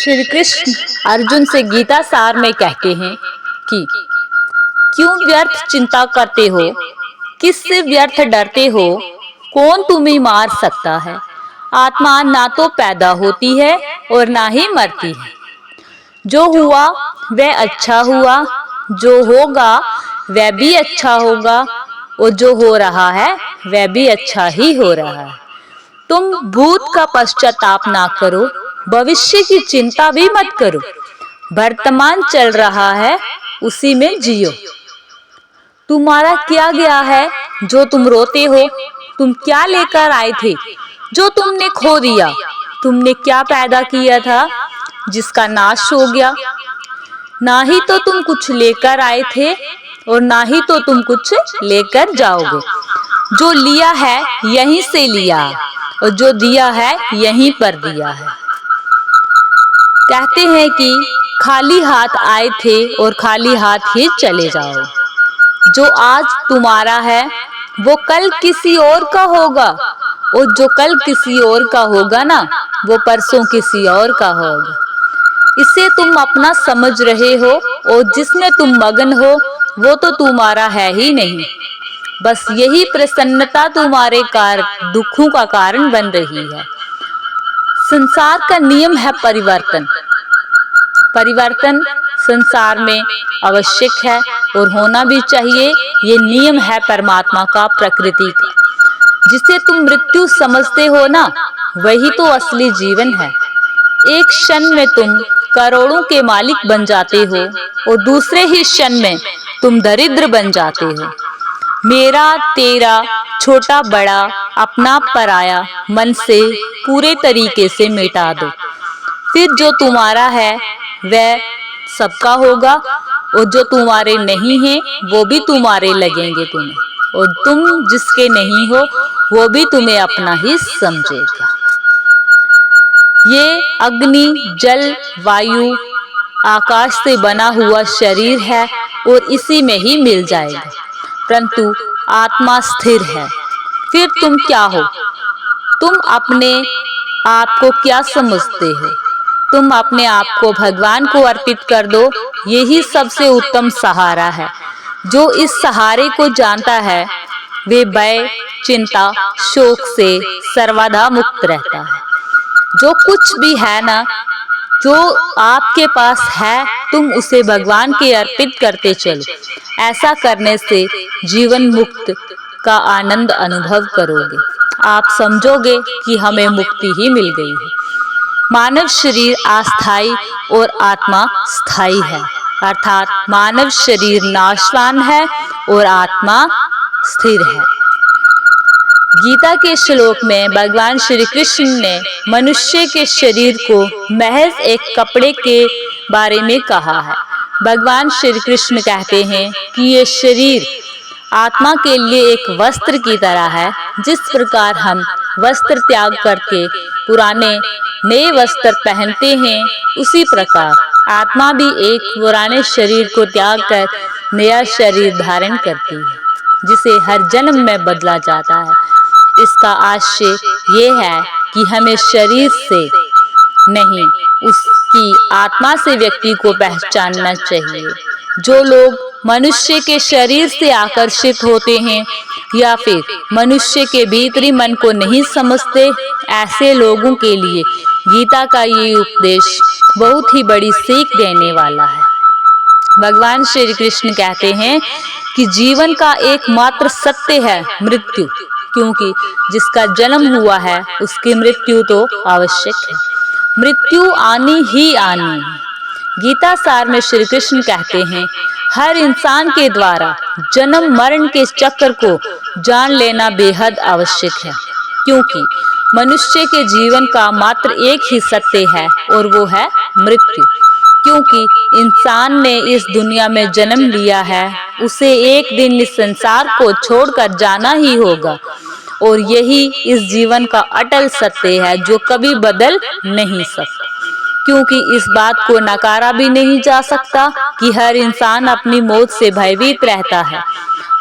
श्री कृष्ण अर्जुन से गीता सार में कहते हैं कि क्यों व्यर्थ चिंता करते हो, किससे व्यर्थ डरते हो, कौन तुम्हें मार सकता है। आत्मा ना तो पैदा होती है और ना ही मरती है। जो हुआ वह अच्छा हुआ, जो होगा वह भी अच्छा होगा, और जो हो रहा है वह भी अच्छा ही हो रहा है। तुम भूत का पश्चाताप ना करो, भविष्य की चिंता भी मत करो। वर्तमान चल रहा है उसी में जियो। तुम्हारा क्या गया है जो तुम रोते हो? तुम क्या लेकर आए थे जो तुमने खो दिया? तुमने क्या पैदा किया था जिसका नाश हो गया? ना ही तो तुम कुछ लेकर आए थे और ना ही तो तुम कुछ लेकर जाओगे। जो लिया है यहीं से लिया और जो दिया है यहीं पर दिया है। कहते हैं कि खाली हाथ आए थे और खाली हाथ ही चले जाओ। जो आज तुम्हारा है वो कल किसी और का होगा, और जो कल किसी और का होगा ना वो परसों किसी और का होगा। इसे तुम अपना समझ रहे हो और जिसमें तुम मगन हो वो तो तुम्हारा है ही नहीं। बस यही प्रसन्नता तुम्हारे दुखों का कारण बन रही है। संसार का नियम है परिवर्तन। परिवर्तन संसार में आवश्यक है और होना भी चाहिए। ये नियम है परमात्मा का, प्रकृति का। जिसे तुम मृत्यु समझते हो ना वही तो असली जीवन है। एक क्षण में तुम करोड़ों के मालिक बन जाते हो और दूसरे ही क्षण में तुम दरिद्र बन जाते हो। मेरा तेरा, छोटा बड़ा, अपना पराया मन से पूरे तरीके से मिटा दो। फिर जो तुम्हारा है वह सबका होगा और जो तुम्हारे नहीं है वो भी तुम्हारे लगेंगे तुम्हें, और तुम जिसके नहीं हो वो भी तुम्हें अपना ही समझेगा। ये अग्नि, जल, वायु, आकाश से बना हुआ शरीर है और इसी में ही मिल जाएगा, परंतु आत्मा स्थिर है। फिर तुम क्या हो? तुम अपने आप को क्या समझते हो? तुम अपने आप को भगवान को अर्पित कर दो। यही सबसे उत्तम सहारा है। जो इस सहारे को जानता है वे भय, चिंता, शोक से सर्वदा मुक्त रहता है। जो कुछ भी है ना, जो आपके पास है, तुम उसे भगवान के अर्पित करते चलो। ऐसा करने से जीवन मुक्त का आनंद अनुभव करोगे। आप समझोगे कि हमें मुक्ति ही मिल गई है। मानव शरीर अस्थाई और आत्मा स्थायी है, अर्थात मानव शरीर नाशवान है और आत्मा स्थिर है। गीता के श्लोक में भगवान श्री कृष्ण ने मनुष्य के शरीर को महज एक कपड़े के बारे में कहा है। भगवान श्री कृष्ण कहते हैं कि ये शरीर आत्मा के लिए एक वस्त्र की तरह है। जिस प्रकार हम वस्त्र त्याग करके पुराने नए वस्त्र पहनते हैं, उसी प्रकार आत्मा भी एक पुराने शरीर को त्याग कर नया शरीर धारण करती है, जिसे हर जन्म में बदला जाता है। इसका आशय ये है कि हमें शरीर से नहीं, उसकी आत्मा से व्यक्ति को पहचानना चाहिए। जो लोग मनुष्य के शरीर से आकर्षित होते हैं या फिर मनुष्य के भीतरी मन को नहीं समझते, ऐसे लोगों के लिए गीता का ये उपदेश बहुत ही बड़ी सीख देने वाला है। भगवान श्री कृष्ण कहते हैं कि जीवन का एकमात्र सत्य है मृत्यु, क्योंकि जिसका जन्म हुआ है उसकी मृत्यु तो आवश्यक है। मृत्यु आनी ही आनी है। गीता सार में श्री कृष्ण कहते हैं हर इंसान के द्वारा जन्म मरण के चक्र को जान लेना बेहद आवश्यक है, क्योंकि मनुष्य के जीवन का मात्र एक ही सत्य है और वो है मृत्यु। क्योंकि इंसान ने इस दुनिया में जन्म लिया है, उसे एक दिन इस संसार को छोड़कर जाना ही होगा, और यही इस जीवन का अटल सत्य है जो कभी बदल नहीं सकता। क्योंकि इस बात को नकारा भी नहीं जा सकता कि हर इंसान अपनी मौत से भयभीत रहता है,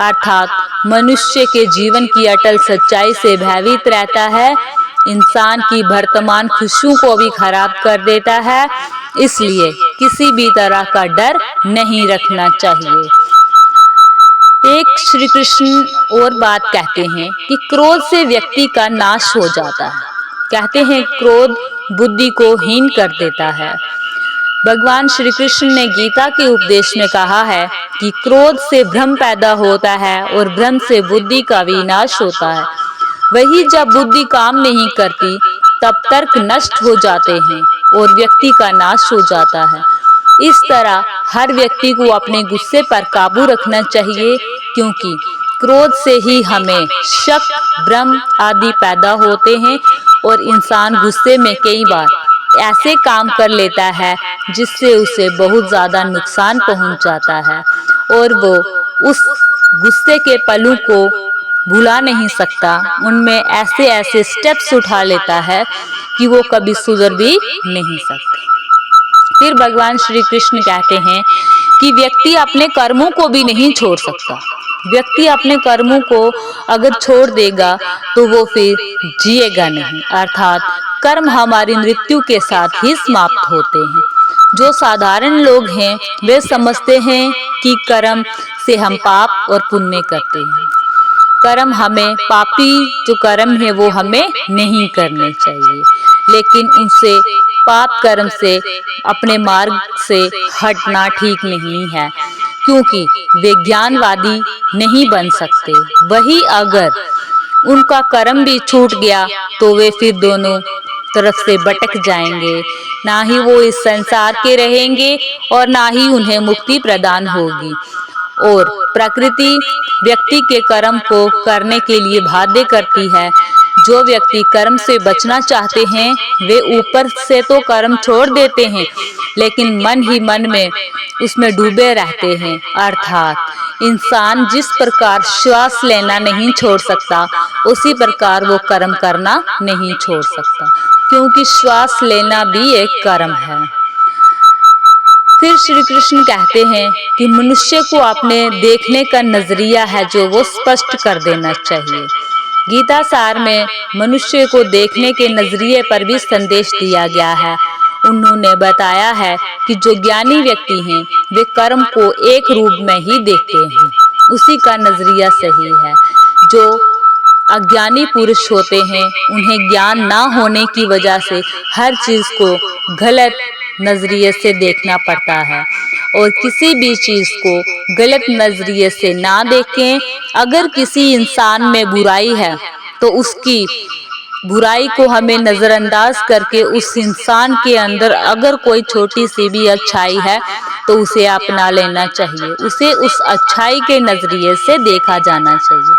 अर्थात मनुष्य के जीवन की अटल सच्चाई से भयभीत रहता है इंसान की वर्तमान खुशियों को भी खराब कर देता है। इसलिए किसी भी तरह का डर नहीं रखना चाहिए। एक श्री कृष्ण और बात कहते हैं कि क्रोध से व्यक्ति का नाश हो जाता है। कहते हैं क्रोध बुद्धि को हीन कर देता है। भगवान श्री कृष्ण ने गीता के उपदेश में कहा है कि क्रोध से भ्रम पैदा होता है और भ्रम से बुद्धि का विनाश होता है। वही जब बुद्धि काम नहीं करती तब तर्क नष्ट हो जाते हैं और व्यक्ति का नाश हो जाता है। इस तरह हर व्यक्ति को अपने गुस्से पर काबू रखना चाहिए, क्योंकि क्रोध से ही हमें शक, भ्रम आदि पैदा होते हैं और इंसान गुस्से में कई बार ऐसे काम कर लेता है जिससे उसे बहुत ज़्यादा नुकसान पहुंच जाता है और वो उस गुस्से के पलों को भुला नहीं सकता। उनमें ऐसे ऐसे स्टेप्स उठा लेता है कि वो कभी सुधर भी नहीं सकता। फिर भगवान श्री कृष्ण कहते हैं कि व्यक्ति अपने कर्मों को भी नहीं छोड़ सकता। व्यक्ति अपने कर्मों को अगर छोड़ देगा तो वो फिर जिएगा नहीं, अर्थात कर्म हमारी मृत्यु के साथ ही समाप्त होते हैं। जो साधारण लोग हैं वे समझते हैं कि कर्म से हम पाप और पुण्य करते हैं। कर्म हमें, पापी जो कर्म है वो हमें नहीं करने चाहिए, लेकिन उनसे पाप कर्म से अपने मार्ग से हटना ठीक नहीं है, क्योंकि वे ज्ञानवादी नहीं बन सकते। वही अगर उनका कर्म भी छूट गया तो वे फिर दोनों तरफ से भटक जाएंगे। ना ही वो इस संसार के रहेंगे और ना ही उन्हें मुक्ति प्रदान होगी। और प्रकृति व्यक्ति के कर्म को करने के लिए बाध्य करती है। जो व्यक्ति कर्म से बचना चाहते हैं वे ऊपर से तो कर्म छोड़ देते हैं, लेकिन मन ही मन में उसमें डूबे रहते हैं। अर्थात इंसान जिस प्रकार श्वास लेना नहीं छोड़ सकता, उसी प्रकार वो कर्म करना नहीं छोड़ सकता, क्योंकि श्वास लेना भी एक कर्म है। फिर श्री कृष्ण कहते हैं कि मनुष्य को अपने देखने का नजरिया है जो वो स्पष्ट कर देना चाहिए। गीता सार में मनुष्य को देखने के नजरिए पर भी संदेश दिया गया है। उन्होंने बताया है कि जो ज्ञानी व्यक्ति हैं वे कर्म को एक रूप में ही देखते हैं, उसी का नजरिया सही है। जो अज्ञानी पुरुष होते हैं उन्हें ज्ञान ना होने की वजह से हर चीज को गलत नजरिए से देखना पड़ता है, और किसी भी चीज को गलत नजरिए से ना देखें। अगर किसी इंसान में बुराई है तो उसकी बुराई को हमें नजरअंदाज करके उस इंसान के अंदर अगर कोई छोटी सी भी अच्छाई है तो उसे अपना लेना चाहिए, उसे उस अच्छाई के नजरिए से देखा जाना चाहिए।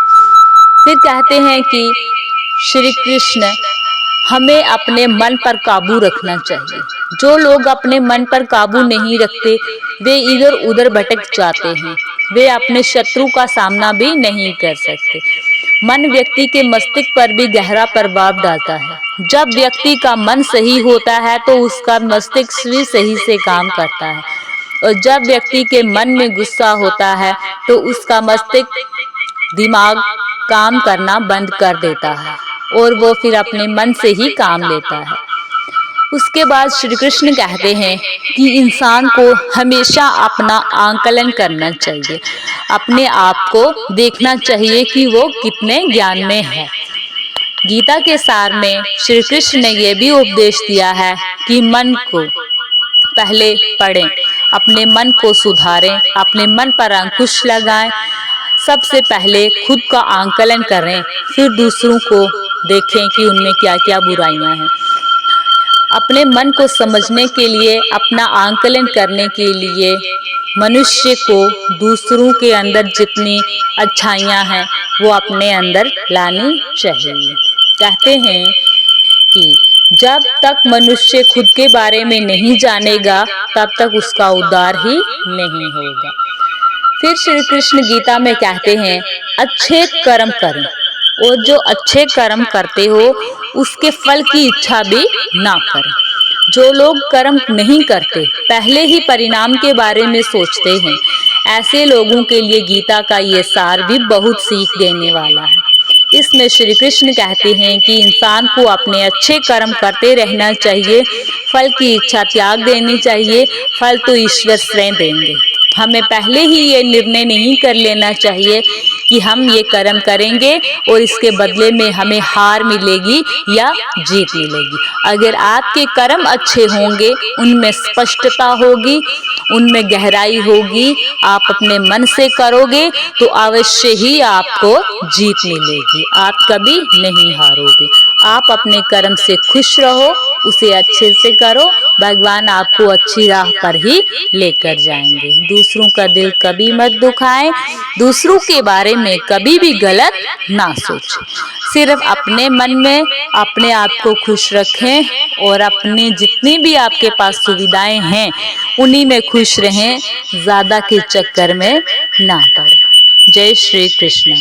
फिर कहते हैं कि श्री कृष्ण हमें अपने मन पर काबू रखना चाहिए। जो लोग अपने मन पर काबू नहीं रखते वे इधर उधर भटक जाते हैं। वे अपने शत्रु का सामना भी नहीं कर सकते। मन व्यक्ति के मस्तिष्क पर भी गहरा प्रभाव डालता है। जब व्यक्ति का मन सही होता है तो उसका मस्तिष्क भी सही से काम करता है, और जब व्यक्ति के मन में गुस्सा होता है तो उसका मस्तिष्क दिमाग काम करना बंद कर देता है और वो फिर अपने मन से ही काम लेता है। उसके बाद श्री कृष्ण कहते हैं कि इंसान को हमेशा अपना आकलन करना चाहिए, अपने आप को देखना चाहिए कि वो कितने ज्ञान में है। गीता के सार में श्री कृष्ण ने यह भी उपदेश दिया है कि मन को पहले पढ़ें, अपने मन को सुधारें, अपने मन पर अंकुश लगाएं। सबसे पहले खुद का आकलन करें, फिर दूसरों को देखें कि उनमें क्या क्या बुराइयां हैं। अपने मन को समझने के लिए, अपना आकलन करने के लिए मनुष्य को दूसरों के अंदर जितनी अच्छाइयां हैं वो अपने अंदर लानी चाहिए। कहते हैं कि जब तक मनुष्य खुद के बारे में नहीं जानेगा तब तक उसका उद्धार ही नहीं होगा। फिर श्री कृष्ण गीता में कहते हैं अच्छे कर्म करें, और जो अच्छे कर्म करते हो उसके फल की इच्छा भी ना करें। जो लोग कर्म नहीं करते पहले ही परिणाम के बारे में सोचते हैं, ऐसे लोगों के लिए गीता का ये सार भी बहुत सीख देने वाला है। इसमें श्री कृष्ण कहते हैं कि इंसान को अपने अच्छे कर्म करते रहना चाहिए, फल की इच्छा त्याग देनी चाहिए, फल तो ईश्वर स्वयं देंगे। हमें पहले ही ये निर्णय नहीं कर लेना चाहिए कि हम ये कर्म करेंगे और इसके बदले में हमें हार मिलेगी या जीत मिलेगी। अगर आपके कर्म अच्छे होंगे, उनमें स्पष्टता होगी, उनमें गहराई होगी, आप अपने मन से करोगे तो अवश्य ही आपको जीत मिलेगी, आप कभी नहीं हारोगे। आप अपने कर्म से खुश रहो, उसे अच्छे से करो, भगवान आपको अच्छी राह पर ही लेकर जाएंगे। दूसरों का दिल कभी मत दुखाएं, दूसरों के बारे में कभी भी गलत ना सोचें, सिर्फ अपने मन में अपने आप को खुश रखें और अपने जितनी भी आपके पास सुविधाएं हैं उन्हीं में खुश रहें, ज्यादा के चक्कर में ना पड़े। जय श्री कृष्ण।